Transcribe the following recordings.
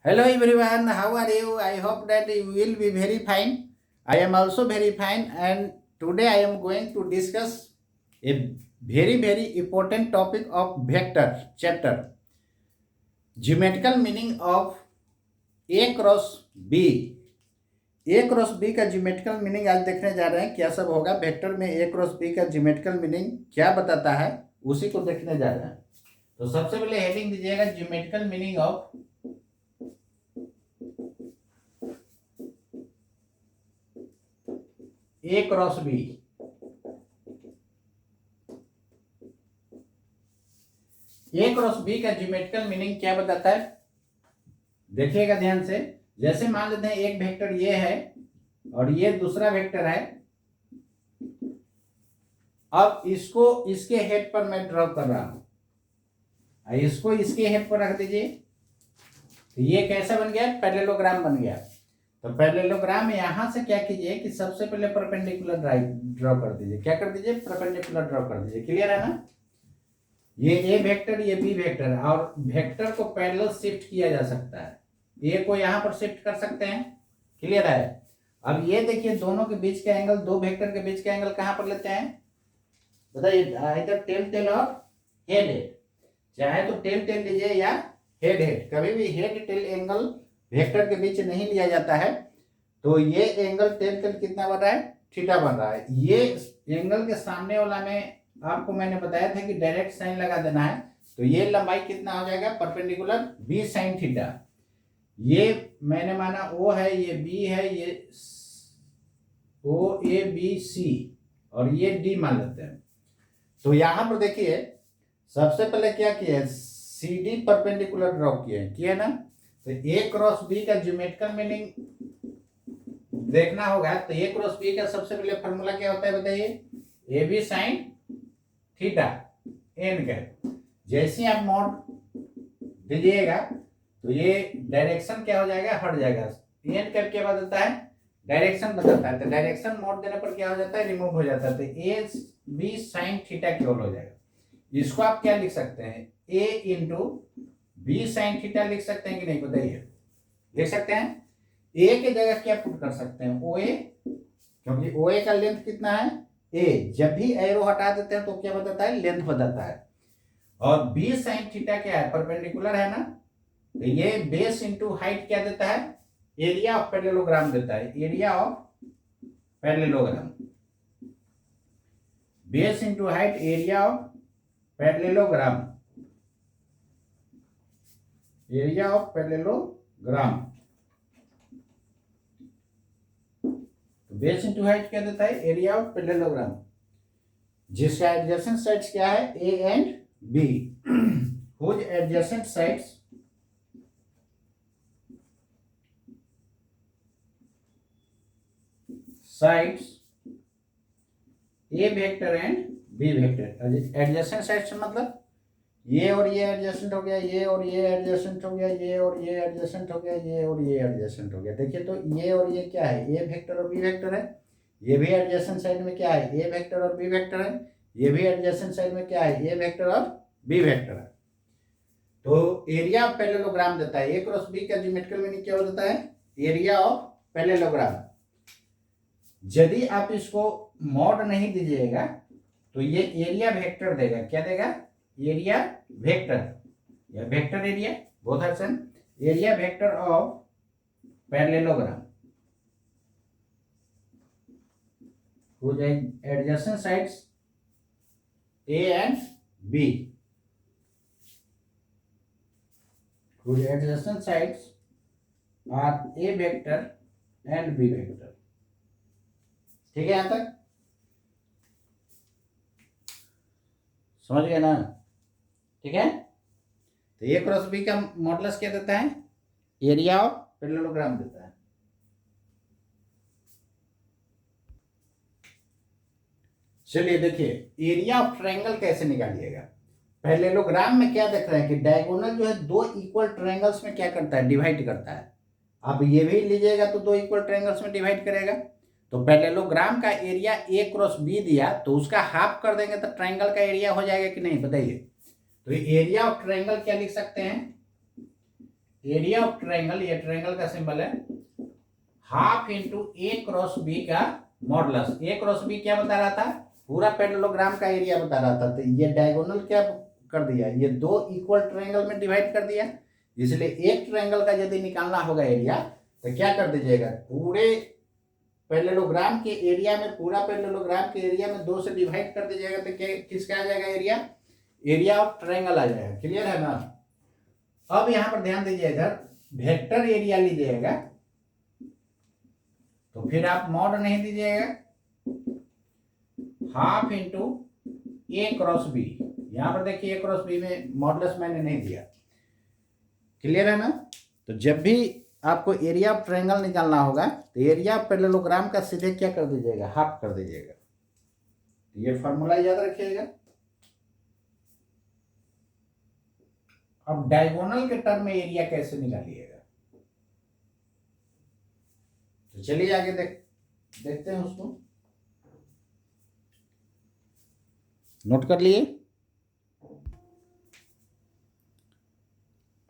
Hello everyone, how are you? I hope that you will be very fine. I am also very fine, and today I am going to discuss a very important topic of vector chapter, geometrical meaning of A cross B. A cross B का geometrical meaning आज देखने जा रहे हैं। क्या सब होगा vector में, ए क्रॉस बी का ज्योमेट्रिकल मीनिंग क्या बताता है, उसी को देखने जा रहे हैं। तो सबसे पहले हेडिंग दीजिएगा geometrical meaning of A cross B. A cross B का ज्योमेट्रिकल मीनिंग क्या बताता है, देखिएगा ध्यान से। जैसे मान लेते हैं एक वेक्टर ये है और ये दूसरा वेक्टर है। अब इसको इसके हेड पर मैं ड्रॉ कर रहा हूं, इसको इसके हेड पर रख दीजिए। तो ये कैसा बन गया, पैरेललोग्राम बन गया। तो पैरेललोग्राम में यहां से क्या कीजिए कि सबसे पहले परपेंडिकुलर ड्रॉ कर दीजिए। क्या कर दीजिए, परपेंडिकुलर ड्रॉ कर दीजिए। क्लियर है ना। ये ए वेक्टर, ये बी वेक्टर, और वेक्टर को पैरेलल शिफ्ट किया जा सकता है। ए को यहां पर शिफ्ट कर सकते हैं। क्लियर है। अब ये देखिए दोनों के बीच का एंगल, दो वेक्टर के बीच का एंगल कहां पर लेते हैं, बताइए। इधर टेल टेल और हेड हेड, चाहे तो टेल टेल लीजिए या हेड हेड। कभी भी हेड टेल एंगल वेक्टर के बीच नहीं लिया जाता है। तो ये एंगल टेल टेल कितना बन रहा है, थीटा बन रहा है। ये एंगल के सामने वाला में आपको मैंने बताया था कि डायरेक्ट साइन लगा देना है। तो ये लंबाई कितना हो जाएगा, परपेंडिकुलर बी साइन थीटा। ये मैंने माना ओ है, ये बी है, ये ओ ए बी सी, और ये डी मान लेते हैं। तो यहां पर देखिए सबसे पहले क्या किया है, सी डी परपेंडिकुलर ड्रॉ किया ना। तो ए क्रॉस बी का ज्योमेट्रिकल मीनिंग देखना होगा। तो ए क्रॉस बी का सबसे पहले फॉर्मूला क्या होता है, बताइए। A B sine theta N का। जैसे आप मॉड दीजिएगा तो ये डायरेक्शन क्या हो जाएगा, हट जाएगा। एन कर क्या बदलता है, डायरेक्शन बदलता है। तो डायरेक्शन मोड़ देने पर क्या हो जाता है, रिमूव हो जाता है। तो ए बी साइन थीटा केवल हो जाएगा। इसको आप क्या लिख सकते हैं, ए इंटू बी साइन थीटा लिख सकते हैं कि नहीं, बताइए। लिख सकते हैं। ए के जगह क्या पुट कर सकते हैं, ओ ए, क्योंकि ओ ए का लेंथ कितना है, ए। जब भी एरो हटा देते हैं तो क्या बताता है, लेंथ बदलता है। और बी साइन थीटा क्या है, परपेंडिकुलर है ना। तो ये बेस इंटू हाइट क्या देता है, एरिया ऑफ पैरेललोग्राम देता है। Area of parallelogram, base into height, area of parallelogram, area of parallelogram. Base into height क्या देता है, एरिया ऑफ पैरेललोग्राम, जिसका एडजेसेंट साइड्स क्या है, a and b. Whose adjacent sides a vector and b vector. Adjacent sides मतलब ये और ये एडजेसेंट हो गया, ये और ये एडजेसेंट हो गया, ये और ये एडजेसेंट हो गया, ये और ये एडजेसेंट हो गया। देखिए तो ये और ये क्या है, ए वेक्टर और बी वेक्टर है। ये भी एडजेसेंट साइड में क्या है, ए वेक्टर और बी वेक्टर है। ये भी एडजेसेंट साइड में क्या है, ए वेक्टर और बी वेक्टर है। तो एरिया ऑफ पैरेललोग्राम देता है। ए क्रॉस बी का ज्योमेट्रिकल मीनिंग क्या होता है, एरिया ऑफ पैरेललोग्राम। यदि आप इसको मॉड नहीं दीजिएगा तो ये एरिया वेक्टर देगा। क्या देगा, एरिया वेक्टर या vector area, both are same. Area vector of parallelogram whose adjacent sides A and B, whose adjacent sides are A vector and B vector। ठीक है, यहां तक समझ गए ना। ठीक है। तो ए क्रॉस बी का मॉडुलस क्या देता है, एरिया ऑफ पैरेललोग्राम देता है। चलिए देखिए एरिया ऑफ ट्रायंगल कैसे निकालिएगा। पैरेललोग्राम में क्या देख रहे हैं कि डायगोनल जो है दो इक्वल ट्रायंगल्स में क्या करता है, डिवाइड करता है। आप ये भी लीजिएगा तो दो इक्वल ट्रायंगल्स में डिवाइड करेगा। तो पैरेललोग्राम का एरिया ए क्रॉस बी दिया तो उसका हाफ कर देंगे तो ट्रायंगल का एरिया हो जाएगा कि नहीं, बताइए। तो एरिया ऑफ ट्रायंगल क्या लिख सकते हैं, एरिया ऑफ ट्रायंगल, ये ट्रायंगल का सिंबल है, half into a cross B का मॉडुलस। ए क्रॉस बी क्या बता रहा था, पूरा पैरेललोग्राम का एरिया बता रहा था। तो ये डायगोनल क्या कर दिया, ये दो इक्वल ट्रायंगल में डिवाइड कर दिया। इसलिए एक ट्रायंगल का यदि निकालना होगा एरिया, तो क्या कर दीजिएगा, पूरे पैरेललोग्राम के एरिया में, पूरा पैरेललोग्राम के एरिया में 2 से डिवाइड कर दीजिएगा, तो क्या किसका आ जाएगा एरिया, एरिया ऑफ ट्रायंगल आ जाएगा। क्लियर है ना। अब यहां पर ध्यान दीजिए, इधर वेक्टर एरिया लीजिएगा, तो फिर आप मॉड नहीं दीजिएगा, half into a cross B. यहां पर देखिए ए क्रॉस बी में मॉडुलस मैंने नहीं दिया। क्लियर है ना। तो जब भी आपको एरिया ऑफ ट्रायंगल निकालना होगा, तो एरिया ऑफ पैरेललोग्राम का सीधे क्या कर दीजिएगा, हाफ कर दीजिएगा। ये फॉर्मूला याद रखिएगा। अब डायगोनल के टर्म में एरिया कैसे निकालिएगा, तो चलिए आगे देखते हैं उसको। नोट कर लिए।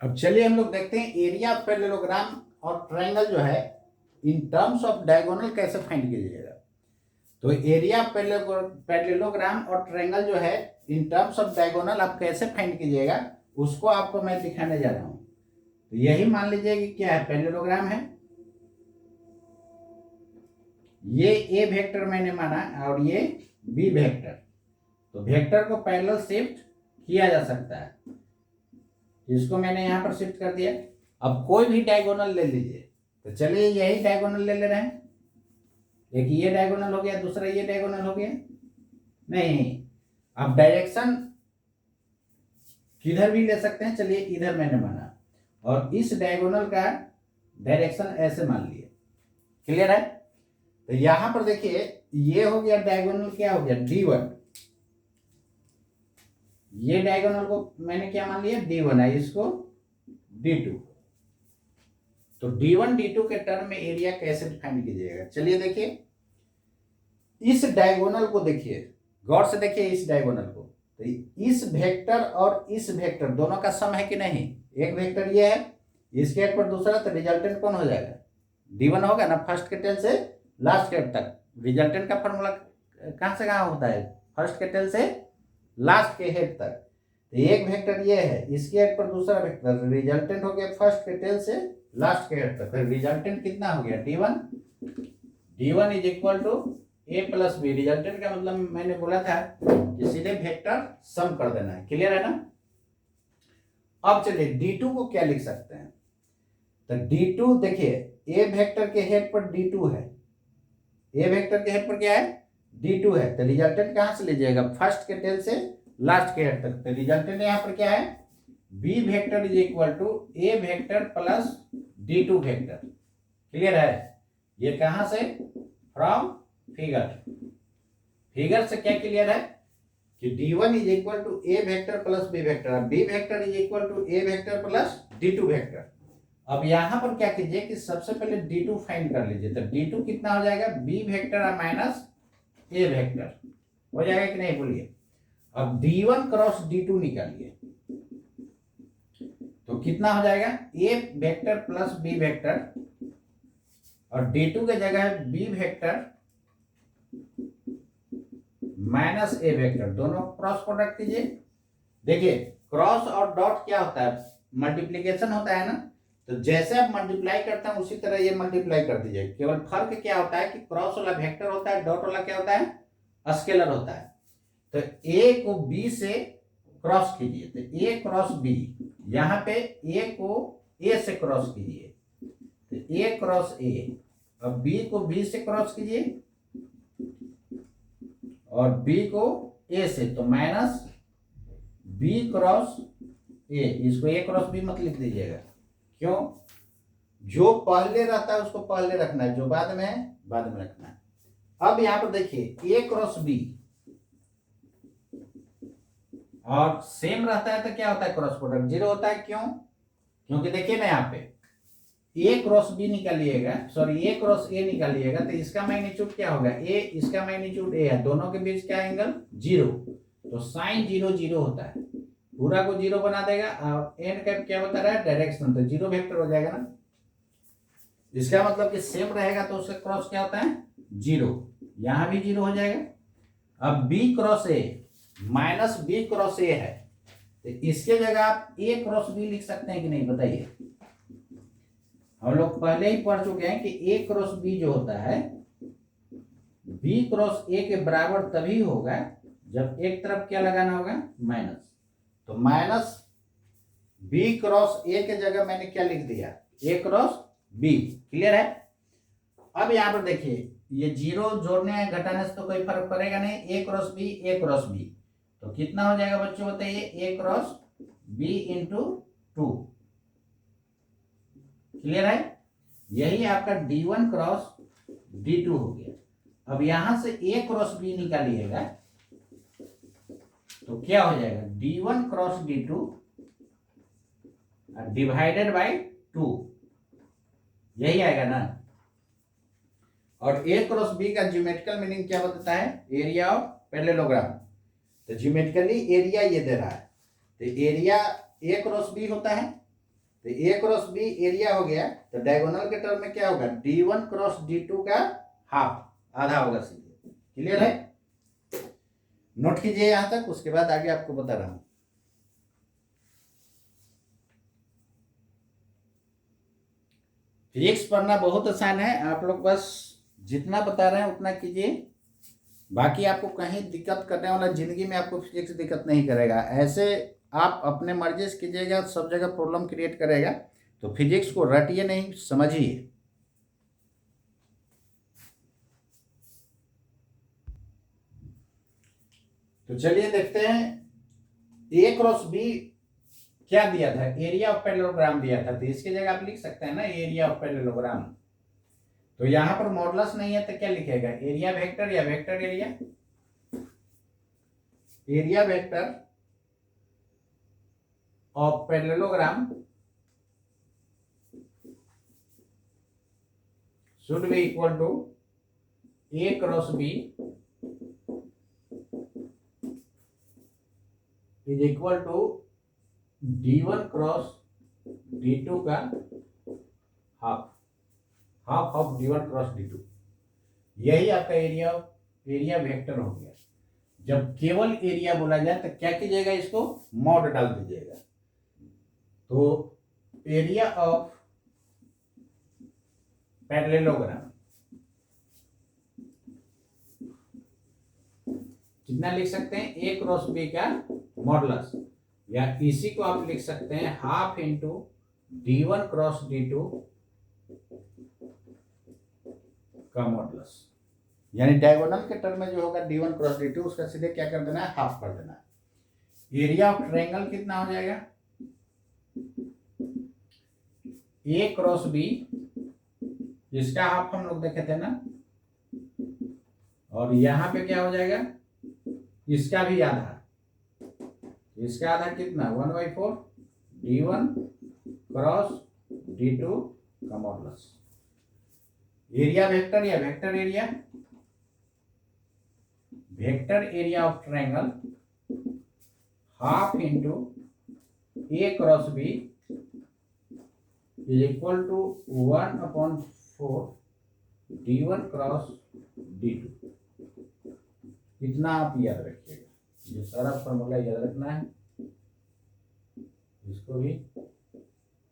अब चलिए हम लोग देखते हैं एरिया ऑफ पैरेललोग्राम और ट्रायंगल जो है इन टर्म्स ऑफ डायगोनल कैसे फाइंड कीजिएगा। तो एरिया ऑफ पैरेललोग्राम और ट्रायंगल जो है इन टर्म्स ऑफ डायगोनल आप कैसे फाइंड कीजिएगा, उसको आपको मैं दिखाने जा रहा हूं। तो यही मान लीजिए कि क्या है, पैरेललोग्राम है, ये ए वेक्टर मैंने माना और ये बी वेक्टर। तो वेक्टर को पैरेलल शिफ्ट किया जा सकता है, इसको मैंने यहां पर शिफ्ट कर दिया। अब कोई भी डायगोनल ले लीजिए, तो चलिए यही डायगोनल ले रहे हैं। एक ये डायगोनल हो गया, दूसरा ये डायगोनल हो गया। नहीं, अब डायरेक्शन किधर भी ले सकते हैं। चलिए इधर मैंने माना, और इस डायगोनल का डायरेक्शन ऐसे मान लिए। क्लियर है। तो यहां पर देखिए ये हो गया डायगोनल, क्या हो गया, D1। ये डायगोनल को मैंने क्या मान लिया, D1 है, इसको D2। तो D1 D2 के टर्म में एरिया कैसे डिफाइन कीजिएगा। चलिए देखिए, इस डायगोनल को देखिए, गौर से देखिए इस डायगोनल को। तो इस वेक्टर और इस वेक्टर दोनों का सम है कि नहीं। एक वेक्टर ये है, इसके हेड पर दूसरा, तो रिजल्टेंट कौन हो जाएगा, D1 होगा ना। फर्स्ट के टेल से लास्ट के हेड तक रिजल्टेंट का फॉर्मूला कहां से कहां होता है, फर्स्ट के टेल से लास्ट के हेड तक। तो एक वेक्टर ये है, इसके हेड पर दूसरा वेक्टर, रिजल्टेंट हो गया फर्स्ट के टेल से लास्ट के हेड तक। फिर रिजल्टेंट कितना हो गया, D1 is equal to a plus b. Resultant का मतलब मैंने बोला था कि सीधे वेक्टर सम कर देना है। क्लियर है ना। अब चलिए D2 को क्या लिख सकते हैं। तो D2 देखिए, ए वेक्टर के हेड पर D2 है, ए वेक्टर के हेड पर क्या है, D2 है। तो रिजल्टेंट कहां से लीजिएगा, फर्स्ट के टेल से लास्ट के हेड तक। तो रिजल्टेंट यहां पर क्या है, b vector is equal to a vector plus D2 vector. Clear है। ये कहां से, फ्रॉम फिगर से क्या क्लियर है कि D1 is equal to a vector plus b vector, b vector is equal to a vector plus D2 vector. अब यहां पर क्या कीजिए कि सबसे पहले D2 फाइंड कर लीजिए। तो D2 कितना हो जाएगा, बी वेक्टर माइनस ए वेक्टर हो जाएगा कि नहीं, बोलिए। अब D1 क्रॉस D2 निकालिए, तो कितना हो जाएगा, ए वेक्टर प्लस बी वेक्टर, और D2 के जगह है बी वेक्टर माइनस ए वेक्टर। दोनों क्रॉस प्रोडक्ट कीजिए। देखिए क्रॉस और डॉट क्या होता है, मल्टीप्लीकेशन होता है ना। तो जैसे आप मल्टीप्लाई करते हैं उसी तरह ये मल्टीप्लाई कर दीजिए। केवल फर्क क्या होता है कि क्रॉस वाला वेक्टर होता है, डॉट वाला क्या होता है, स्केलर होता है। तो ए को बी से क्रॉस कीजिए, तो ए क्रॉस बी, यहां पे ए को ए से क्रॉस कीजिए, तो ए क्रॉस ए। अब बी को बी से क्रॉस कीजिए और बी को ए से, तो माइनस बी क्रॉस ए। इसको ए क्रॉस बी मत लिख दीजिएगा, क्यों, जो पहले रहता है उसको पहले रखना है, जो बाद में है बाद में रखना है। अब यहां पर देखिए ए क्रॉस बी और सेम रहता है तो क्या होता है, क्रॉस प्रोडक्ट 0 होता है। क्यों, क्योंकि देखिए ना यहाँ पे ए क्रॉस बी निकालिएगा, सॉरी ए क्रॉस ए निकालिएगा, तो इसका मैग्नीट्यूड क्या होगा, ए, इसका मैग्नीट्यूड ए है, दोनों के बीच क्या एंगल 0, तो साइन 0 0 होता है। पूरा को जीरो बना देगा और एन कैप क्या बता रहा है, डायरेक्शन, तो जीरो वेक्टर हो जाएगा ना। इसका मतलब कि सेम रहेगा तो उसका क्रॉस क्या होता है, जीरो, यहां भी जीरो हो जाएगा। अब b cross a minus b cross a है, तो इसके जगह आप ए क्रॉस बी लिख सकते हैं कि नहीं, बताइए। हम लोग पहले ही पढ़ चुके हैं कि ए क्रॉस बी जो होता है, बी क्रॉस ए के बराबर तभी होगा जब एक तरफ क्या लगाना होगा, माइनस। तो माइनस बी क्रॉस ए के जगह मैंने क्या लिख दिया, ए क्रॉस बी। क्लियर है। अब यहां पर देखिए, ये जीरो जोड़ने घटाने से तो कोई फर्क पड़ेगा नहीं, A cross B, A cross B, तो कितना हो जाएगा बच्चों बताइए, A cross B into two. Clear है। यही आपका D1 क्रॉस D2 हो गया। अब यहां से ए क्रॉस बी निकालिएगा तो क्या हो जाएगा, D1 cross D2 divided by 2, यही आएगा ना। और ए क्रॉस बी का ज्योमेट्रिकल मीनिंग क्या बताता है, एरिया ऑफ पैरेललोग्राम। तो ज्योमेट्रिकली एरिया ये दे रहा है, तो एरिया ए क्रॉस बी होता है, तो ए क्रॉस बी एरिया हो गया, तो डायगोनल के टर्म में क्या होगा, D1 क्रॉस D2 का हाफ, आधा होगा सीधे। क्लियर है। नोट कीजिए यहां तक, उसके बाद आगे आपको बता रहा हूं। फिजिक्स पढ़ना बहुत आसान है, आप लोग बस जितना बता रहे हैं उतना कीजिए, बाकी आपको कहीं दिक्कत करने वाला जिंदगी में आपको फिजिक्स दिक्कत नहीं करेगा। ऐसे आप अपने मर्जी से कीजिएगा, सब जगह प्रॉब्लम क्रिएट करेगा, तो फिजिक्स को रटिए नहीं, समझिए। तो चलिए देखते हैं, ए क्रॉस बी क्या दिया था, एरिया ऑफ पैरेललोग्राम दिया था, तो इसकी जगह आप लिख सकते हैं ना एरिया ऑफ पैरेललोग्राम। तो यहां पर मॉडुलस नहीं है तो क्या लिखेगा, एरिया वेक्टर या vector area, area vector of parallelogram should be equal to A cross B is equal to D1 cross D2 का half, half of D1 cross D2। यही आपका एरिया वेक्टर हो गया। जब केवल एरिया बोला जाए तो क्या कीजिएगा, इसको मॉड डाल दीजिएगा। तो एरिया ऑफ पैरेललोग्राम कितना लिख सकते हैं, ए क्रॉस बी का मॉडुलस, या इसी को आप लिख सकते हैं half into D1 cross D2 का मॉडुलस, यानी डायगोनल के टर्म में जो होगा D1 क्रॉस D2 उसका सीधे क्या कर देना है, हाफ कर देना है। एरिया ऑफ ट्रायंगल कितना हो जाएगा, ए क्रॉस बी, इसका हाफ हम लोग देखे थे ना, और यहां पे क्या हो जाएगा, इसका भी आधा, इसका आधा कितना 1/4 D1 क्रॉस D2 का मॉडुलस। एरिया वेक्टर या vector area, vector area of triangle half into a cross b is equal to 1/4 D1 cross D2। इतना आप याद रखिएगा, ये सारा फॉर्मूला याद रखना है, इसको भी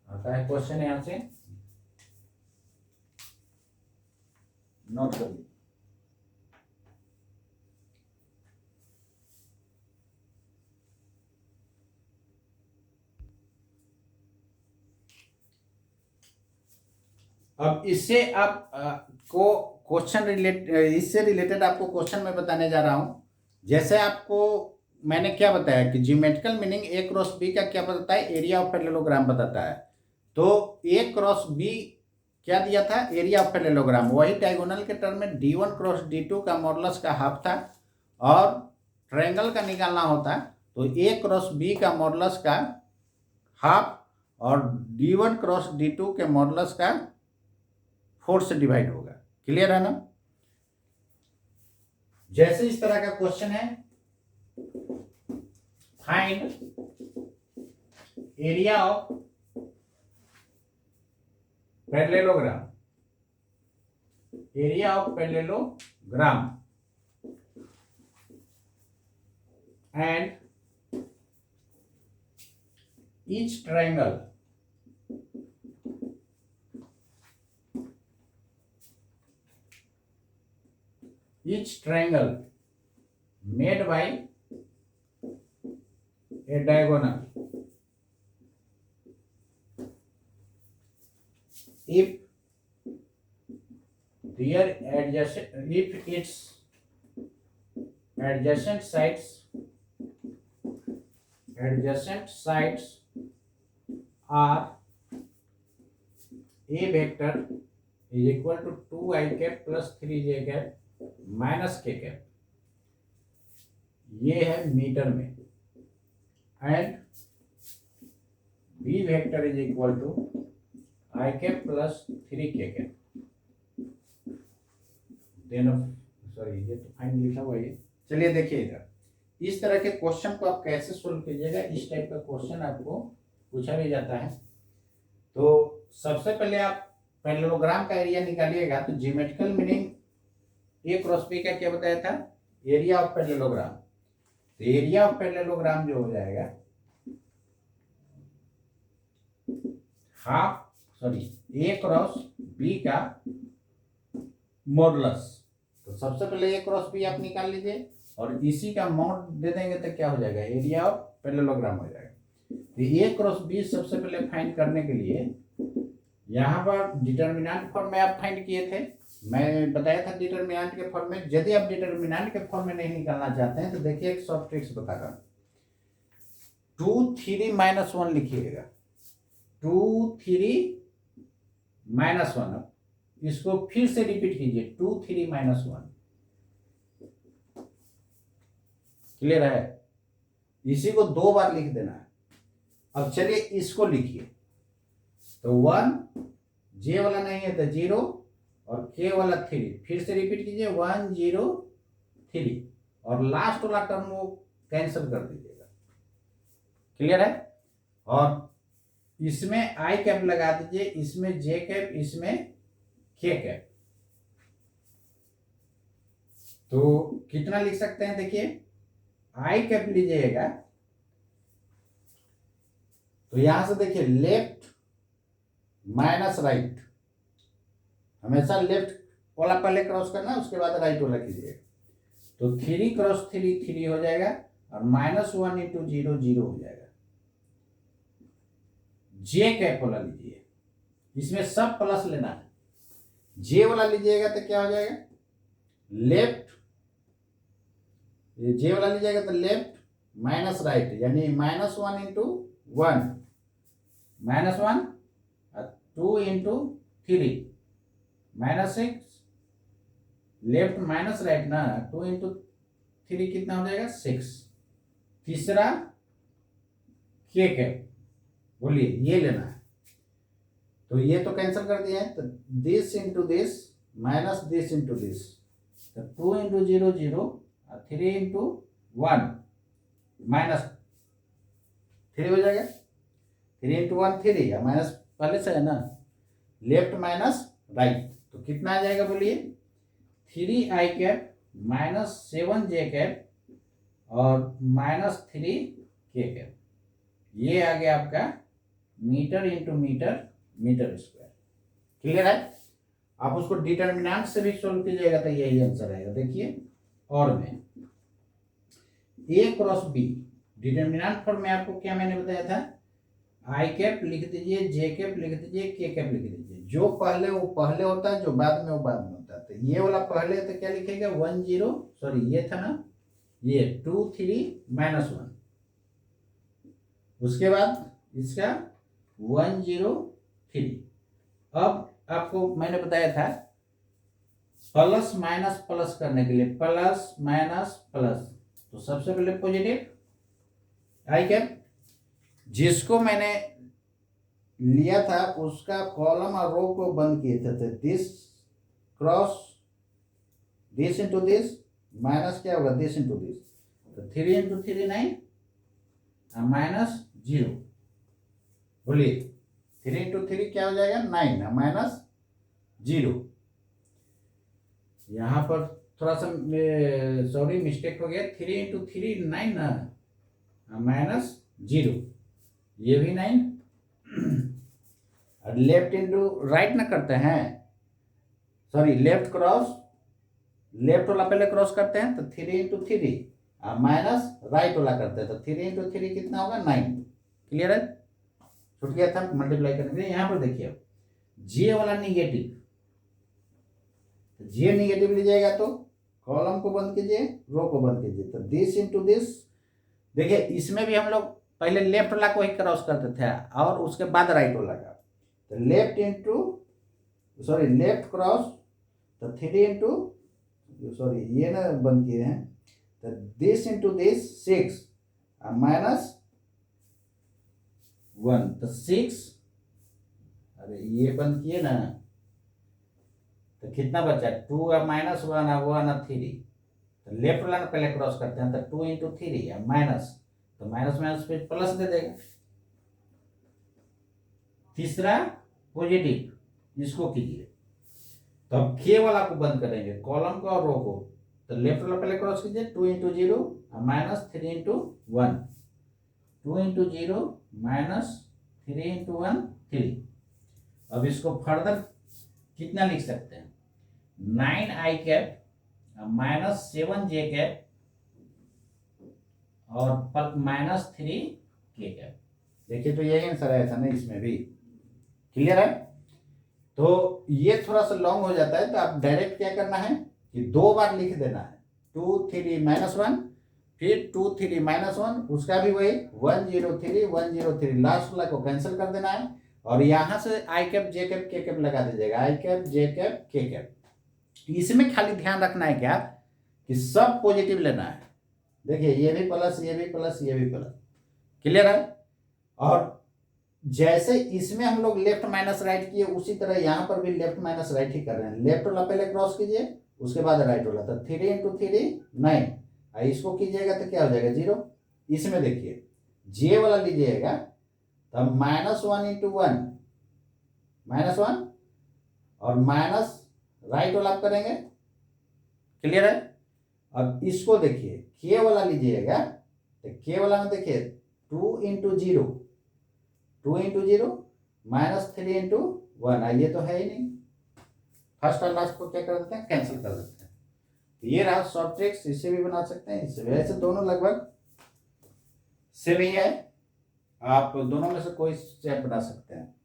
आता है क्वेश्चन यहां से नोट कर लीजिए। अब इससे आप को क्वेश्चन इससे रिलेटेड आपको क्वेश्चन में बताने जा रहा हूं। जैसे आपको मैंने क्या बताया कि ज्योमेट्रिकल मीनिंग ए क्रॉस बी का क्या बताता है, एरिया ऑफ पैरेललोग्राम बताता है। तो ए क्रॉस बी क्या दिया था, एरिया ऑफ पैरेललोग्राम, वही डायगोनल के टर्म में D1 क्रॉस D2 का मॉडुलस का हाफ था, और ट्रायंगल का निकालना होता तो ए क्रॉस बी का मॉडुलस का हाफ और D1 क्रॉस D2 के मॉडुलस का 4 से डिवाइड होगा। क्लियर है ना। जैसे इस तरह का क्वेश्चन है, find area of parallelogram, area of parallelogram and each triangle made by a diagonal if its adjacent sides are a vector is equal to 2i cap plus 3j cap minus k cap, ये है metre में, and b vector is equal to i cap plus 3k cap, then sorry ये तो fine लिखा हुआ है। चलिए देखिए इधर, इस तरह के क्वेश्चन को आप कैसे सोल्व कीजिएगा। इस टाइप का क्वेश्चन आपको पूछा भी जाता है। तो सबसे पहले आप पैरेललोग्राम का एरिया निकालिएगा। तो ज्योमेट्रिकल मीनिंग ए क्रॉस बी का क्या बताया था, एरिया ऑफ पैरेललोग्राम। तो एरिया ऑफ पैरेललोग्राम जो हो जाएगा ए क्रॉस बी का मॉडुलस। तो सबसे पहले ए क्रॉस बी आप निकाल लीजिए और इसी का मॉड दे देंगे तो क्या हो जाएगा, एरिया ऑफ पैरेललोग्राम हो जाएगा। तो ए क्रॉस बी सबसे पहले फाइंड करने के लिए यहाँ पर डिटर्मिनेंट फॉर्म में आप फाइंड किए थे। मैं बताया था डिटर्मिनेंट के फॉर्म में। यदि आप डिटर्मिनेंट के फॉर्म में नहीं निकालना चाहते हैं तो देखिए एक शॉर्ट ट्रिक्स बताकर 2 3 -1 लिखिएगा। 2 3 -1, इसको फिर से रिपीट कीजिए 2 3 -1। क्लियर है, इसी को 2 बार लिख देना है। अब चलिए इसको लिखिए। तो 1 जे वाला नहीं है तो 0 और के वाला 3, फिर से रिपीट कीजिए 1 0 3 और लास्ट वाला टर्म वो कैंसिल कर दीजिएगा। क्लियर है, और इसमें आई कैप लगा दीजिए, इसमें जे कैप, इसमें के कैप। तो कितना लिख सकते हैं, देखिए आई कैप लीजिएगा तो यहां से देखिए लेफ्ट माइनस राइट, हमेशा लेफ्ट वाला पहले क्रॉस करना, उसके बाद राइट वाला कीजिएगा। तो 3 क्रॉस 3 3 हो जाएगा और -1 × 0 0 हो जाएगा। जे कैप वाला लीजिए, इसमें सब प्लस लेना है। जे वाला लीजिएगा तो क्या हो जाएगा, लेफ्ट, जे वाला लीजिएगा तो लेफ्ट माइनस राइट, यानी -1 × 1 -1 2 × 3 -6, लेफ्ट माइनस राइट ना, 2 × 3 कितना हो जाएगा 6। तीसरा के कैप, बोलिए ये लेना है। तो ये तो कैंसिल कर दिया है, तो this into this minus this into this, तो 2 × 0 0 और 3 × 1 -3 हो जाएगा। 3 × 1 3 या माइनस पहले से है ना, लेफ्ट माइनस राइट, तो कितना आ जाएगा बोलिए 3i कैप -7j कैप और -3k कैप। ये आ गया आपका metre into metre metre square. Clear है, आप उसको डिटर्मिनेंट से भी सोल्व कीजिएगा तो यही आंसर आएगा। देखिए और में ए क्रॉस बी डिटर्मिनेंट फॉर्म में आपको क्या मैंने बताया था, आई कैप लिख दीजिए, जे कैप लिख दीजिए, के कैप लिख दीजिए। जो पहले वो पहले होता है, जो बाद में वो बाद में होता है। तो ये वाला पहले तो क्या लिखेगा 1 0, सॉरी ये था ना, ये 2 3 -1, उसके बाद इसका 1 0 3। अब आपको मैंने बताया था प्लस माइनस प्लस करने के लिए, प्लस माइनस प्लस, तो सबसे पहले पॉजिटिव आई कैप, जिसको मैंने लिया था उसका कॉलम और रो को बंद किए थे। तो this cross this into this minus क्या होगा दिस इंटू दिस, तो 3 × 3 9 -0, बोलिए 3 × 3 क्या हो जाएगा 9 माइनस 0। यहाँ पर थोड़ा सा सॉरी मिस्टेक हो गया, 3 × 3 9 ना, माइनस 0, ये भी 9 और लेफ्ट इंटू राइट ना करते हैं, सॉरी लेफ्ट क्रॉस, लेफ्ट वाला पहले क्रॉस करते हैं तो 3 × 3 माइनस राइट वाला करते हैं तो 3 × 3 कितना होगा 9। क्लियर है, छूट गया था मल्टीप्लाई करने के लिए। यहाँ पर देखिए जे वाला निगेटिव, जे निगेटिव लीजिएगा तो कॉलम को बंद कीजिए, रो को बंद कीजिए, तो दिस इंटू दिस। देखिए इसमें भी हम लोग पहले लेफ्ट वाला को ही क्रॉस करते थे और उसके बाद राइट वाला का, तो left into sorry left cross, तो 3 सॉरी ये ना बंद किए हैं, तो दिस इंटू दिस 6 माइनस 1, तो 6, अरे ये बंद किए ना, तो कितना बचा 2 माइनस 1 और 3, तो लेफ्ट वाला पहले क्रॉस करते हैं तो 2 × 3 माइनस, तो माइनस माइनस पे प्लस दे देगा। तीसरा पॉजिटिव, इसको कीजिए, तो अब के वाला को बंद करेंगे, कॉलम को और रो को, तो लेफ्ट वाला पहले क्रॉस कीजिए 2 × 0 माइनस 3 × 1, 2 × 0 माइनस 3 × 1 3। अब इसको फर्दर कितना लिख सकते हैं 9i cap minus 7j cap और माइनस 3k कैप। देखिए तो यही आंसर आया था ना इसमें भी। क्लियर है, तो ये थोड़ा सा लॉन्ग हो जाता है, तो आप डायरेक्ट क्या करना है कि 2 बार लिख देना है 2 3 -1, फिर 2 3 -1, उसका भी वही 1 0 3 1 0 3, लास्ट वाला को कैंसिल कर देना है और यहां से आई कैप जे कैप के कैप लगा दीजिएगा, आई कैप जे कैप के कैप। इसमें खाली ध्यान रखना है क्या कि सब पॉजिटिव लेना है। देखिए ये भी प्लस, ये भी प्लस, ये भी प्लस। क्लियर है, और जैसे इसमें हम लोग लेफ्ट माइनस राइट किए उसी तरह यहां पर भी लेफ्ट माइनस राइट ही कर रहे हैं। लेफ्ट वाला पहले क्रॉस कीजिए, उसके बाद राइट वाला, तो 3 × 3 9, इसको कीजिएगा तो क्या हो जाएगा 0। इसमें देखिए जे वाला लीजिएगा तो -1 × 1 -1 और माइनस राइट वाला आप करेंगे। क्लियर है, अब इसको देखिए के वाला लीजिएगा तो के वाला में देखिए 2 × 0 2 × 0 माइनस 3 × 1, ये तो है ही नहीं, फर्स्ट और लास्ट को क्या कर देते हैं कैंसिल कर देते हैं। तो ये रहा शॉर्ट ट्रिक्स, इससे भी बना सकते हैं, इससे भी, ऐसे दोनों लगभग से भी है, आप दोनों में से कोई स्टेप बना सकते हैं।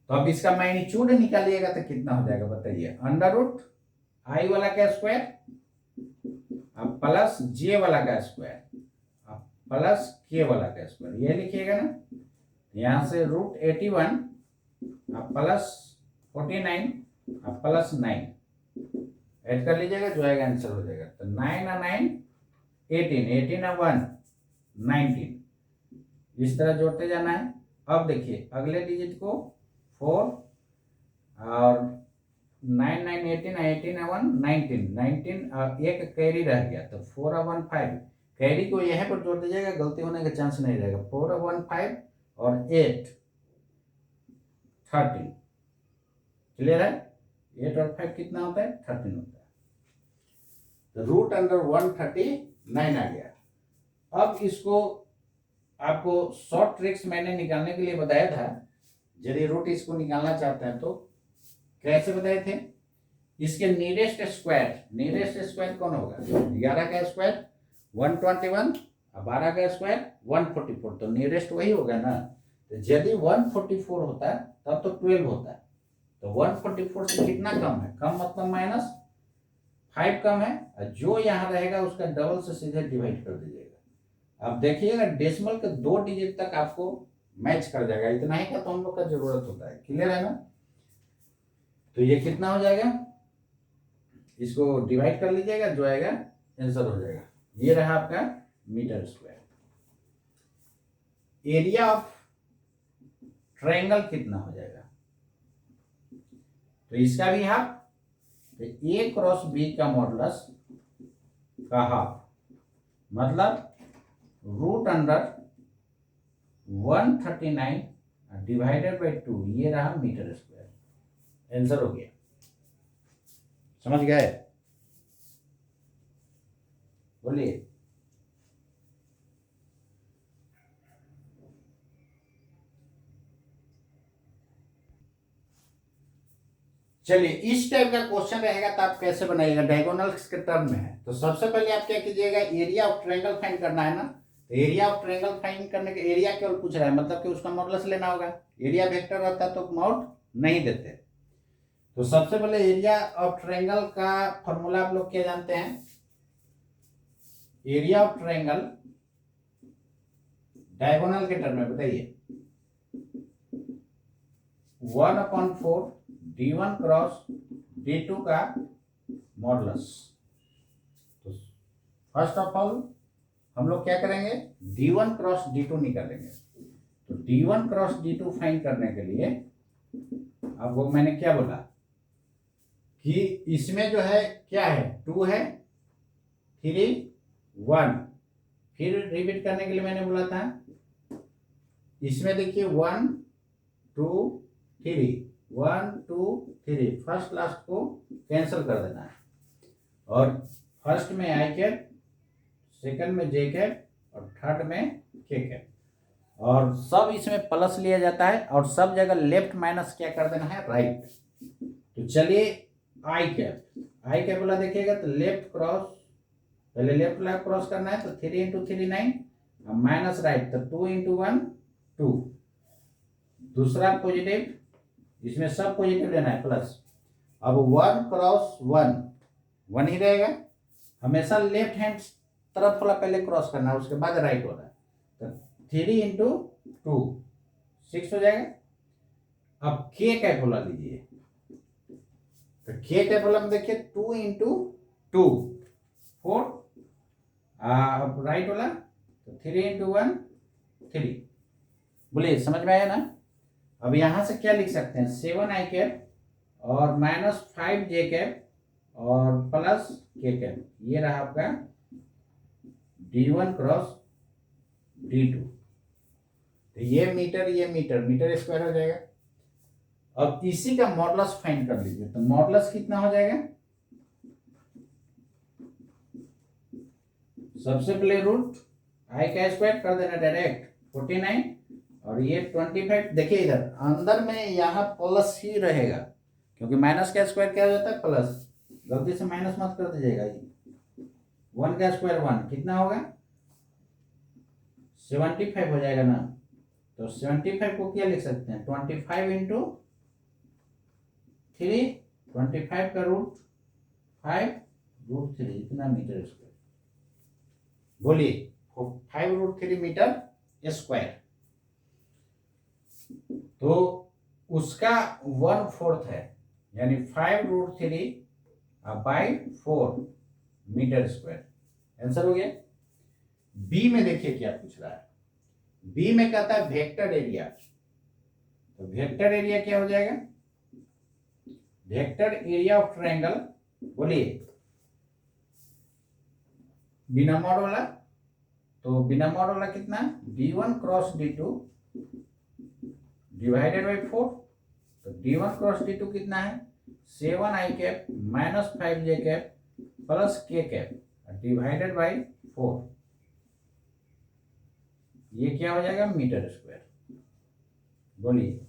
तो अब इसका मैग्नीट्यूड निकालिएगा तो कितना हो जाएगा बताइए, √i वाला का स्क्वायर प्लस जे वाला का स्क्वायर प्लस के वाला का स्क्वायर, ये लिखिएगा ना, यहां से √81 प्लस 49 प्लस 9 ऐड कर लीजिएगा, जो आएगा आंसर हो जाएगा। तो 9 और 9 18, 18 और 1 19, इस तरह जोड़ते जाना है। अब देखिए अगले डिजिट को 4 और 9 9 18, 18 और 1 19, 19 और एक कैरी रह गया तो 4 और 1 5, कैरी को यहाँ पर जोड़ दीजिएगा, गलती होने का चांस नहीं रहेगा। 4 और 1 5 और 8 13। क्लियर है, 8 और 5 कितना होता है 13 होता है। तो √139 आ गया। अब इसको आपको शॉर्ट ट्रिक्स मैंने निकालने के लिए बताया था, यदि रूट इसको निकालना चाहते हैं तो कैसे बताए थे, इसके नियरेस्ट स्क्वायर कौन होगा, 11 का स्क्वायर 121 और 12 का स्क्वायर 144, तो नियरेस्ट वही होगा ना। तो यदि 144 होता तब तो 12 होता, तो 144 से कितना कम है, कम मतलब -5 कम है, और जो यहाँ रहेगा उसका डबल से सीधे डिवाइड कर दीजिएगा। अब देखिएगा डेसिमल के 2 डिजिट तक आपको मैच कर जाएगा, इतना ही का तो हम लोग का जरूरत होता है। क्लियर है ना, तो ये कितना हो जाएगा, इसको डिवाइड कर लीजिएगा, जो आएगा आंसर हो जाएगा। ये रहा आपका metre square. Area of triangle कितना हो जाएगा, तो इसका भी हाफ, तो A क्रॉस B का मॉडुलस का हाफ मतलब √1 139 डिवाइडेड बाई 2, ये रहा मीटर स्क्वायर। आंसर हो गया, समझ गए? बोलिए। चलिए, इस टाइप का क्वेश्चन रहेगा तो आप कैसे बनाइएगा, डायगोनल्स के टर्म में है। तो सबसे पहले आप क्या कीजिएगा, एरिया ऑफ ट्रायंगल फाइंड करना है ना। तो एरिया ऑफ ट्रायंगल फाइंड करने के, एरिया केवल पूछ रहा है, मतलब कि उसका मॉडुलस लेना होगा। एरिया वेक्टर रहता तो मॉड नहीं देते। तो सबसे पहले एरिया ऑफ ट्रायंगल का फॉर्मूला आप लोग क्या जानते हैं? एरिया ऑफ ट्रायंगल डायगोनल के टर्म में बताइए, 1/4 d1 क्रॉस d2 का मॉडुलस। तो फर्स्ट ऑफ ऑल हम लोग क्या करेंगे, d1 क्रॉस d2 निकालेंगे। तो d1 क्रॉस d2 फाइंड करने के लिए आपको मैंने क्या बोला कि इसमें जो है क्या है, 2 है, 3, 1। फिर रिपीट करने के लिए मैंने बोला था, इसमें देखिए 1 2 3, 1 2 3, फर्स्ट लास्ट को कैंसिल कर देना है। और फर्स्ट में आई कैप, सेकंड में जे कैप और थर्ड में के कैप। और सब इसमें प्लस लिया जाता है और सब जगह लेफ्ट माइनस क्या कर देना है, राइट। तो चलिए आई कैप वाला देखिएगा तो लेफ्ट क्रॉस, पहले लेफ्ट वाला क्रॉस करना है तो 3 × 3 9 माइनस राइट, तो 2 × 1 2। दूसरा पॉजिटिव, इसमें सब पॉजिटिव लेना है प्लस। अब 1 क्रॉस 1 1 ही रहेगा, हमेशा लेफ्ट हैंड तरफ वाला पहले क्रॉस करना है, उसके बाद राइट वाला। तो 3 × 2 6 हो जाएगा। अब के कैप वाला लीजिए, तो के कैप वाला में देखिए 2 × 2 4, अब राइट वाला तो 3 × 1 3। बोलिए, समझ में आया ना? अब यहां से क्या लिख सकते हैं, 7 आई कैप और -5 जे कैप और प्लस के कैप। ये रहा आपका d1 क्रॉस d2। तो ये मीटर स्क्वायर हो जाएगा। अब इसी का मॉडुलस फाइंड कर लीजिए, तो मॉडुलस कितना हो जाएगा, सबसे पहले रूट आई का स्क्वायर कर देना डायरेक्ट 49 और ये 25। देखिए इधर अंदर में यहाँ प्लस ही रहेगा, क्योंकि माइनस का स्क्वायर क्या हो जाता है, प्लस। गलती से माइनस मत कर दीजिएगा। 1 का स्क्वायर 1 कितना होगा, 75 हो जाएगा ना। तो 75 को क्या लिख सकते हैं, 25 × 3, 25 का रूट 5 √3, इतना मीटर स्क्वायर। बोलिए, 5 √3 मीटर स्क्वायर। तो उसका 1/4 है, यानी 5 √3/4 मीटर स्क्वायर। आंसर हो गया। बी में देखिए क्या पूछ रहा है, बी में कहता है वेक्टर एरिया। तो वेक्टर एरिया क्या हो जाएगा, वेक्टर एरिया ऑफ ट्रायंगल। बोलिए, बिना मॉड वाला, तो बिना मॉड वाला कितना, d1 cross d2 divided by 4। तो d1 क्रॉस d2 कितना है, 7 आई कैप -5 जे कैप प्लस के कैप डिवाइडेड बाई 4। ये क्या हो जाएगा, मीटर स्क्वायर। बोलिए,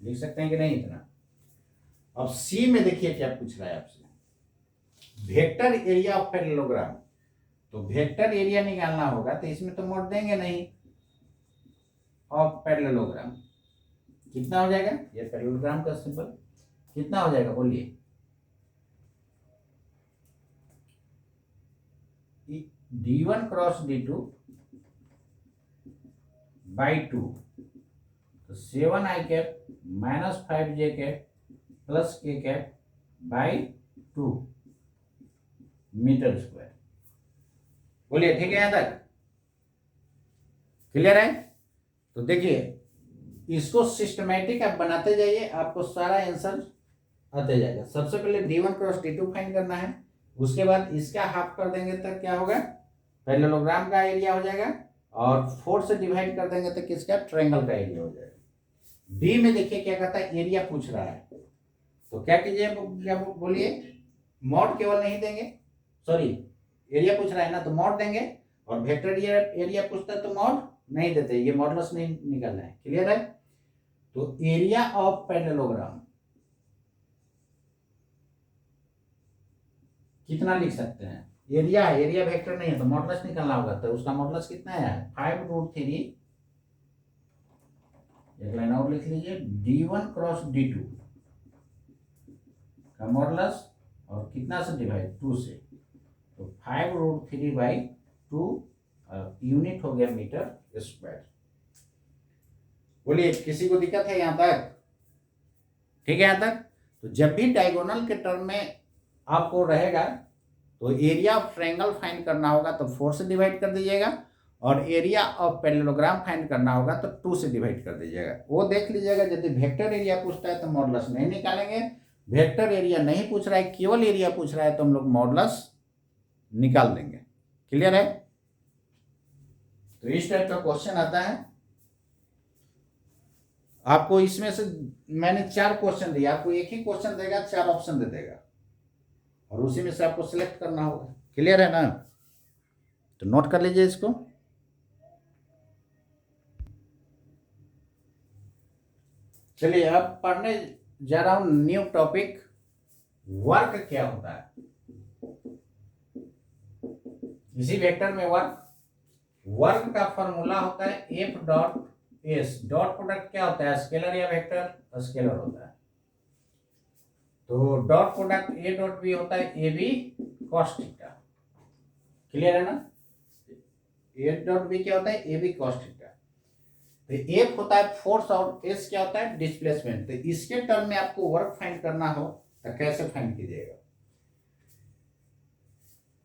लिख सकते हैं कि नहीं इतना? अब सी में देखिए क्या पूछ रहा है आपसे, वेक्टर एरिया ऑफ पैरेललोग्राम। तो वेक्टर एरिया निकालना होगा, तो इसमें तो मोड देंगे नहीं, ऑफ पैरेललोग्राम कितना हो जाएगा, ये पैरेललोग्राम का सिंबल कितना हो जाएगा, बोलिए। d1 क्रॉस d2 बाई 2, तो 7 आई कैप -5 जे कैप प्लस के कैप बाई 2 मीटर स्क्वायर। बोलिए, ठीक है, यहां तक क्लियर है? तो देखिए, इसको सिस्टमैटिक आप बनाते जाइए, आपको सारा आंसर आते जाएगा। सबसे पहले d1 क्रॉस d2 फाइंड करना है, उसके बाद इसका हाफ कर देंगे तब क्या होगा, पैरेललोग्राम का एरिया हो जाएगा और 4 से डिवाइड कर देंगे तो किसका, ट्रायंगल का एरिया हो जाएगा। डी में देखिए क्या कहता है, एरिया पूछ रहा है, तो क्या कीजिए, क्या बोलिए, मॉड केवल नहीं देंगे, सॉरी एरिया पूछ रहा है ना तो मॉड देंगे, और वेक्टर एरिया पूछता है तो मॉड नहीं देते, ये मॉडुलस नहीं निकालना है, क्लियर है। तो एरिया ऑफ पैरेललोग्राम कितना लिख सकते हैं, एरिया है, एरिया वेक्टर नहीं है तो मॉडुलस निकालना होगा, तो उसका मॉडुलस कितना है 5√3, एक लाइन और लिख लीजिए, d1 क्रॉस d2 का मॉडुलस, और कितना से डिवाइड, 2 से, तो 5√3/2 यूनिट हो गया मीटर स्क्वायर। बोलिए किसी को दिक्कत है यहां तक, ठीक है यहां तक। तो जब भी डायगोनल के टर्म में आपको रहेगा तो एरिया ऑफ ट्रायंगल फाइंड करना होगा तो 4 से डिवाइड कर दीजिएगा, और एरिया ऑफ पैरेललोग्राम फाइंड करना होगा तो 2 से डिवाइड कर दीजिएगा। वो देख लीजिएगा, यदि वेक्टर एरिया पूछता है तो मॉडुलस नहीं निकालेंगे, वेक्टर एरिया नहीं पूछ रहा है, केवल एरिया पूछ रहा है तो हम लोग मॉडुलस निकाल देंगे, क्लियर है। तो इस टाइप का क्वेश्चन आता है आपको। इसमें से मैंने 4 क्वेश्चन दिया, आपको एक ही क्वेश्चन देगा, 4 ऑप्शन दे देगा, और उसी में से आपको सिलेक्ट करना होगा, क्लियर है ना। तो नोट कर लीजिए इसको। चलिए अब पढ़ने जा रहा हूं न्यू टॉपिक, वर्क क्या होता है। इसी वेक्टर में वर्क का फॉर्मूला होता है F dot S, dot product क्या होता है, स्केलर या वेक्टर, स्केलर होता है। तो dot product a dot b होता है a b cos theta, clear है ना। ए डॉट बी क्या होता है, ए बी कॉस थीटा। तो एफ होता है फोर्स और एस क्या होता है, डिस्प्लेसमेंट। तो इसके टर्म में आपको वर्क फाइंड करना हो तो कैसे फाइंड कीजिएगा।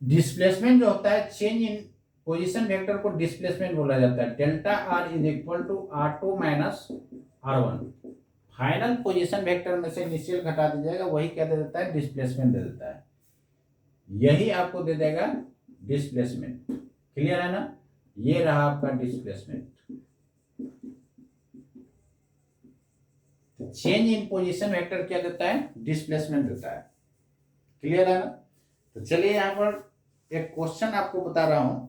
डिस्प्लेसमेंट जो होता है, चेंज इन पोजीशन वेक्टर को डिस्प्लेसमेंट बोला जाता है। Delta R is equal to R2 minus R1, final position vector में से इनिशियल घटा दीजिएगा, वही क्या दे देता है, डिस्प्लेसमेंट दे देता है, यही आपको दे देगा डिस्प्लेसमेंट, क्लियर है ना। ये रहा आपका displacement. Change in position vector क्या देता है, डिस्प्लेसमेंट देता है, क्लियर है ना। तो चलिए यहां पर एक क्वेश्चन आपको बता रहा हूं।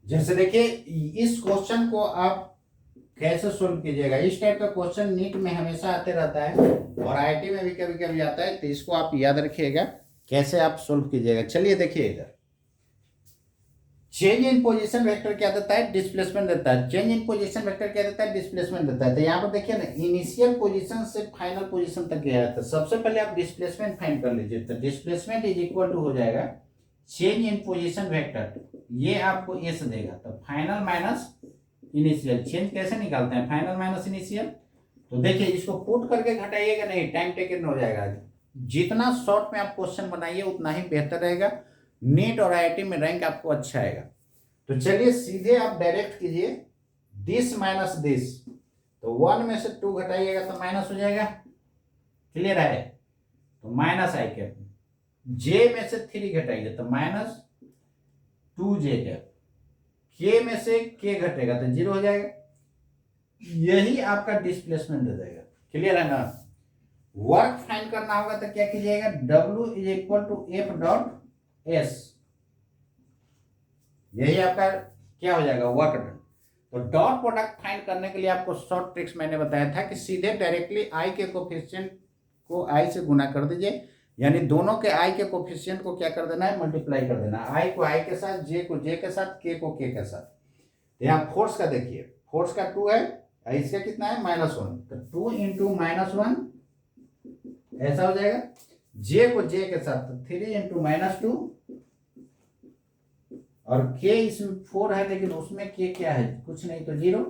जैसे देखिए, इस क्वेश्चन को आप कैसे सोल्व कीजिएगा। इस टाइप का क्वेश्चन नीट में हमेशा आते रहता है, और आईआईटी में भी कभी कभी आता है, तो इसको आप याद रखिएगा कैसे आप सोल्व कीजिएगा। चलिए देखिए इधर, चेंज इन पोजीशन वेक्टर क्या देता है, डिस्प्लेसमेंट देता है। चेंज इन पोजीशन वेक्टर क्या देता है, डिस्प्लेसमेंट देता है। तो यहाँ पर देखिए ना, इनिशियल पोजीशन से फाइनल पोजीशन तक गया है, तो सबसे पहले आप डिस्प्लेसमेंट फाइंड कर लीजिए। तो डिस्प्लेसमेंट इज इक्वल टू हो जाएगा चेंज इन पोजीशन वेक्टर, ये आपको एस देगा, तो फाइनल माइनस इनिशियल। चेंज कैसे निकालते हैं, फाइनल माइनस इनिशियल। तो देखिए इसको पुट करके घटाइएगा नहीं, टाइम टेकन हो जाएगा। जितना शॉर्ट में आप क्वेश्चन बनाइए उतना ही बेहतर रहेगा, नीट और आईआईटी में रैंक आपको अच्छा आएगा। तो चलिए सीधे आप डायरेक्ट कीजिए, दिस माइनस दिस, तो 1 में से 2 घटाइएगा तो माइनस हो जाएगा, क्लियर है। तो माइनस आई कैप, जे में से 3 घटाइए तो माइनस 2j कैप, के में से के घटेगा तो 0 हो जाएगा, यही आपका डिस्प्लेसमेंट दे देगा, क्लियर है ना। वर्क फाइंड करना होगा तो क्या कीजिएगा, W is equal to F dot S, यही आपका क्या हो जाएगा, वर्क डन। तो डॉट प्रोडक्ट फाइंड करने के लिए आपको शॉर्ट ट्रिक्स मैंने बताया था कि सीधे डायरेक्टली आई के कोफिशिएंट को आई से गुना कर दीजिए, यानी दोनों के आई के कोफिशिएंट को क्या कर देना है, मल्टीप्लाई कर देना। आई को आई के साथ, जे को जे के साथ, के को के के साथ। तो यहाँ फोर्स का देखिए, फोर्स का 2 है, इसका कितना है, -1, तो 2 इंटू -1 ऐसा हो जाएगा। जे को जे के साथ तो 3 इंटू -2, और के इसमें 4 है लेकिन उसमें के क्या है, कुछ नहीं, तो 0।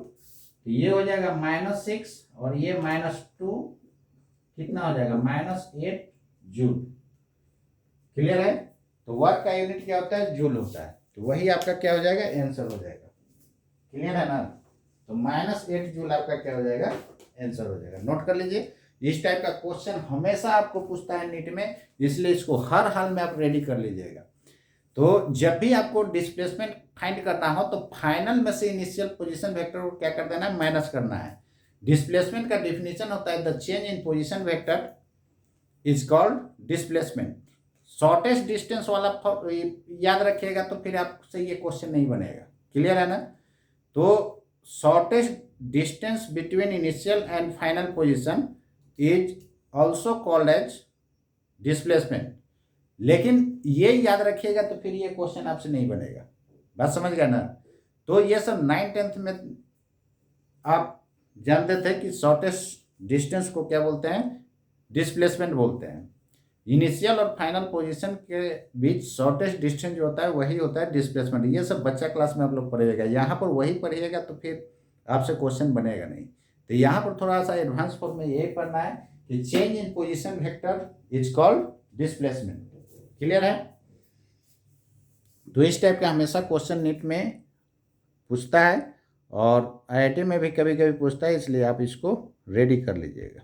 तो ये हो जाएगा -6, और ये -2 कितना हो जाएगा, -8 जूल, क्लियर है। तो वर्क का यूनिट क्या होता है, जूल होता है। तो वही आपका क्या हो जाएगा, आंसर हो जाएगा, क्लियर है ना। तो -8 जूल आपका क्या हो जाएगा, आंसर हो जाएगा। नोट कर लीजिए, इस टाइप का क्वेश्चन हमेशा आपको पूछता है नीट में, इसलिए इसको हर हाल में आप रेडी कर लीजिएगा। तो जब भी आपको डिस्प्लेसमेंट फाइंड करना हो तो फाइनल में से इनिशियल पोजीशन वेक्टर को क्या कर देना है, माइनस करना है। डिस्प्लेसमेंट का डिफिनीशन होता है the change in position vector is called displacement. Shortest distance वाला याद रखिएगा तो फिर आपसे ये क्वेश्चन नहीं बनेगा। क्लियर है ना? तो shortest distance between initial and final position is also called as displacement. लेकिन ये याद रखिएगा तो फिर ये क्वेश्चन आपसे नहीं बनेगा। बात समझ गया ना? तो ये सब 9th-10th में आप जानते थे कि शॉर्टेस्ट डिस्टेंस को क्या बोलते हैं, डिस्प्लेसमेंट बोलते हैं। इनिशियल और फाइनल पोजीशन के बीच शॉर्टेस्ट डिस्टेंस जो होता है वही होता है डिस्प्लेसमेंट। ये सब बच्चा क्लास में आप लोग पढ़िएगा, यहाँ पर वही पढ़िएगा तो फिर आपसे क्वेश्चन बनेगा नहीं। तो यहाँ पर थोड़ा सा एडवांस फॉर्म में यही पढ़ना है कि change in position vector is called displacement. Clear है? तो इस टाइप का हमेशा क्वेश्चन नीट में पूछता है और आईआईटी में भी कभी कभी पूछता है, इसलिए आप इसको रेडी कर लीजिएगा।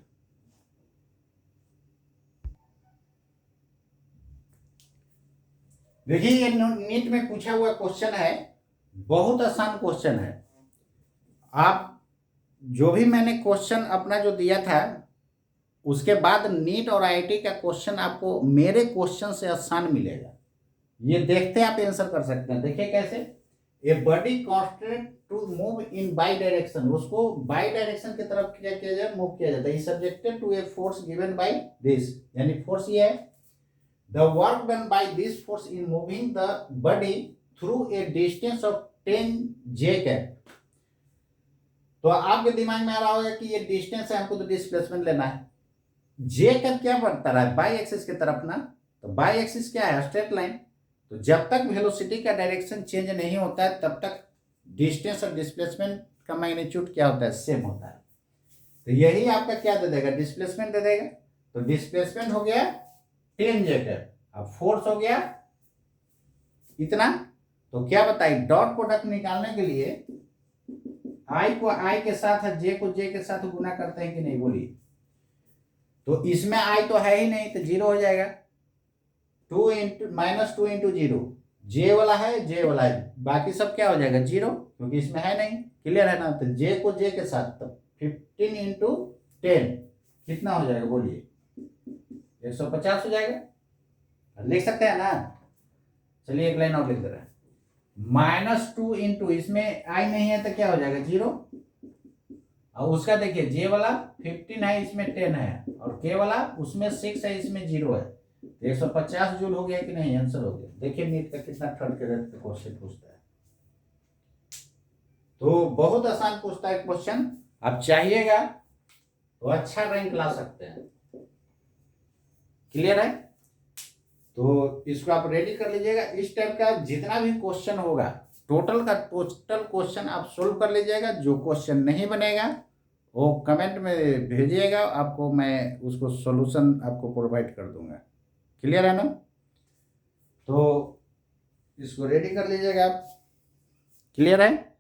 देखिए ये नीट में पूछा हुआ क्वेश्चन है, बहुत आसान क्वेश्चन है। आप जो भी मैंने क्वेश्चन अपना जो दिया था उसके बाद नीट और आईआईटी का क्वेश्चन आपको मेरे क्वेश्चन से आसान मिलेगा। ये देखते आप आंसर कर सकते हैं। देखिए कैसे, a body constant to move in y direction, उसको बाई डायरेक्शन की तरफ क्या किया जाए, मूव किया जाता है। Subjected to a force given by this, यानी फोर्स ये है। The work done by this force in moving the body through a distance of 10 j cap. तो आपके दिमाग में आ रहा होगा कि ये डिस्टेंस है, हमको तो डिस्प्लेसमेंट लेना है। जे कैप क्या बढ़ता रहा है, बाई एक्सिस की तरफ ना। तो बाई एक्सिस क्या है, स्ट्रेट लाइन। तो जब तक वेलोसिटी का डायरेक्शन चेंज नहीं होता है तब तक डिस्टेंस और डिस्प्लेसमेंट का मैग्नीट्यूड क्या होता है, सेम होता है। तो यही आपका क्या दे देगा, डिस्प्लेसमेंट दे देगा। तो डिस्प्लेसमेंट हो गया 10 j कैप। अब फोर्स हो गया इतना। तो क्या बताइए, डॉट प्रोडक्ट निकालने के लिए आई को आई के साथ, जे को जे के साथ गुना करते हैं कि नहीं, बोलिए। तो इसमें आई तो है ही नहीं तो जीरो हो जाएगा। -2 इंटू जीरो, जे वाला है जे वाला है, बाकी सब क्या हो जाएगा, जीरो, क्योंकि इसमें है नहीं। क्लियर है ना? तो जे को जे के साथ, तो 15 इंटू 10 कितना हो जाएगा, बोलिए, 150 हो जाएगा। लिख सकते हैं ना? चलिए एक लाइन और लिख दे रहे हैं। -2 इंटू, इसमें आई नहीं है तो क्या हो जाएगा, जीरो। और उसका देखिए जे वाला 15 है, इसमें 10 है, और के वाला उसमें 6 है, इसमें 0 है। 150 जूल हो गया कि नहीं, आंसर हो गया। देखिए नीट का कितना थर्ड ग्रेड का क्वेश्चन पूछता है। तो बहुत आसान पूछता है क्वेश्चन। आप चाहिएगा तो अच्छा रैंक ला सकते हैं। क्लियर है? तो इसको आप रेडी कर लीजिएगा। इस टाइप का जितना भी क्वेश्चन होगा टोटल क्वेश्चन आप सोल्व कर लीजिएगा। जो क्वेश्चन नहीं बनेगा वो कमेंट में भेजिएगा, आपको मैं उसको सॉल्यूशन आपको प्रोवाइड कर दूंगा। क्लियर है ना? तो इसको रेडी कर लीजिएगा आप। क्लियर है?